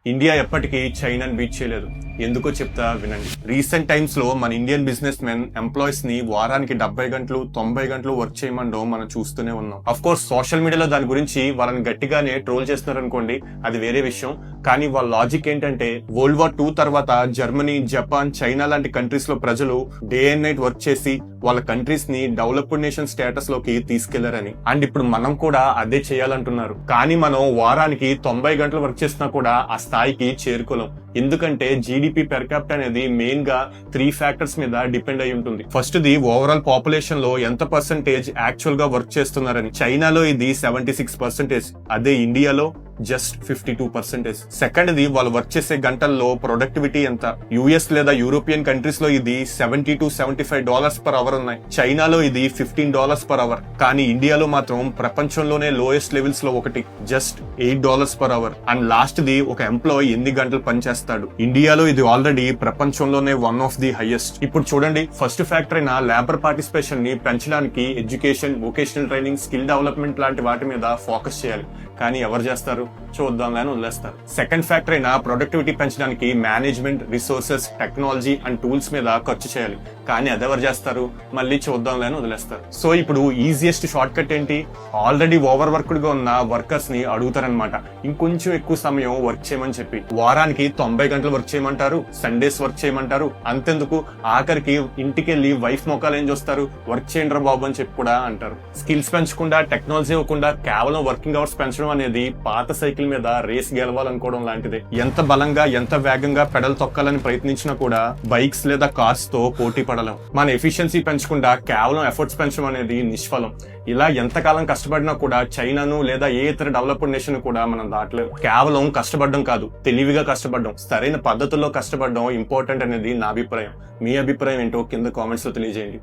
India ఎప్పటికీ చైనాని beat చేయలేదు. ఎందుకో చెప్తా వినండి. రీసెంట్ టైమ్స్ లో మన ఇండియన్ బిజినెస్ మెన్ ఎంప్లాయీస్ ని వారానికి 70 గంటలు 90 గంటలు వర్క్ చేయమండో మనం చూస్తూనే ఉన్నాం. అఫ్ కోర్స్ సోషల్ మీడియాలో దాని గురించి వాళ్ళని గట్టిగానే ట్రోల్ చేస్తున్నారు అనుకోండి, అది వేరే విషయం. కానీ వాళ్ళ లాజిక్ ఏంటంటే వరల్డ్ వార్ 2 తర్వాత జర్మనీ, జపాన్, చైనా లాంటి కంట్రీస్ లో ప్రజలు డే అండ్ నైట్ వర్క్ చేసి వాళ్ళ కంట్రీస్ ని డెవలప్డ్ నేషన్ స్టేటస్ లోకి తీసుకెళ్లారని. అండ్ ఇప్పుడు మనం కూడా అదే చేయాలంటున్నారు. కానీ మనం వారానికి 90 గంటలు వర్క్ చేసినా కూడా ఆ స్థాయికి చేరుకోలేం. ఎందుకంటే జీడిపి పెర్ క్యాపిటల్ అనేది మెయిన్ గా 3 ఫ్యాక్టర్స్ మీద డిపెండ్ అయి ఉంటుంది. ఫస్ట్ ది ఓవరాల్ పాపులేషన్ లో ఎంత పర్సెంటేజ్ యాక్చువల్ గా వర్క్ చేస్తున్నారని. చైనాలో ఇది 76%, అదే ఇండియాలో జస్ట్ 52%. సెకండ్ ది వాళ్ళు వర్క్ చేసే గంటల్లో ప్రొడక్టివిటీ ఎంత. యుఎస్ లేదా యూరోపియన్ కంట్రీస్ లో ఇది $70 to $75 per hour ఉన్నాయి. చైనాలో ఇది $15 per hour. కానీ ఇండియాలో మాత్రం ప్రపంచంలోనే లోయెస్ట్ లెవెల్స్ లో ఒకటి, just $8 per hour. And last the ఒక ఎంప్లాయీ ఎన్ని గంటలు పనిచేస్తాడు. ఇండియాలో ఇది ఆల్రెడీ ప్రపంచంలోనే వన్ ఆఫ్ ది హైయెస్ట్. ఇప్పుడు చూడండి, ఫస్ట్ ఫ్యాక్టర్ అయిన లేబర్ పార్టిసిపేషన్ ని పెంచడానికి education, vocational training, skill development లాంటి వాటి మీద ఫోకస్ చేయాలి. కానీ ఎవరు చేస్తారు? చూద్దాంలని వదిలేస్తారు. సెకండ్ ఫ్యాక్టర్ అయిన ప్రొడక్టివిటీ పెంచడానికి management, resources, technology and tools మీద ఖర్చు చేయాలి. కానీ అదెవరు చేస్తారు? మళ్ళీ చూద్దాంలని వదిలేస్తారు. సో ఇప్పుడు ఈజియెస్ట్ షార్ట్ కట్ ఏంటి? ఆల్రెడీ ఓవర్ వర్క్డ్ గా ఉన్న వర్కర్స్ ని అడుగుతారనమాట, ఇంకొంచెం ఎక్కువ సమయం వర్క్ చేయమని చెప్పి. వారానికి 90 గంటలు వర్క్ చేయమంటారు, సండేస్ వర్క్ చేయమంటారు. అంతెందుకు, ఆఖరికి ఇంటికెళ్ళి వైఫ్ మొక్కలు ఏం చూస్తారు, వర్క్ చేయండి రా బాబు అని చెప్పి కూడా అంటారు. స్కిల్స్ పెంచకుండా, టెక్నాలజీ ఇవ్వకుండా కేవలం వర్కింగ్ అవర్స్ పెంచడం అనేది పాత సైకిల్ మీద రేస్ గెలవాలనుకోవడం లాంటిదే. ఎంత బలంగా, ఎంత వేగంగా పెడల్ తొక్కాలని ప్రయత్నించినా కూడా బైక్స్ లేదా కార్స్ తో పోటీ పడలేం. మన ఎఫిషియన్సీ పెంచకుండా కేవలం ఎఫర్ట్స్ పెంచడం అనేది నిష్ఫలం. ఇలా ఎంతకాలం కష్టపడినా కూడా చైనాను లేదా ఏ ఇతర డెవలప్డ్ నేషన్ కూడా మనం దాటలేదు. కేవలం కష్టపడడం కాదు, తెలివిగా కష్టపడడం, సరైన పద్ధతుల్లో కష్టపడడం ఇంపార్టెంట్ అనేది నా అభిప్రాయం. మీ అభిప్రాయం ఏంటో కింద కామెంట్స్ లో తెలియజేయండి.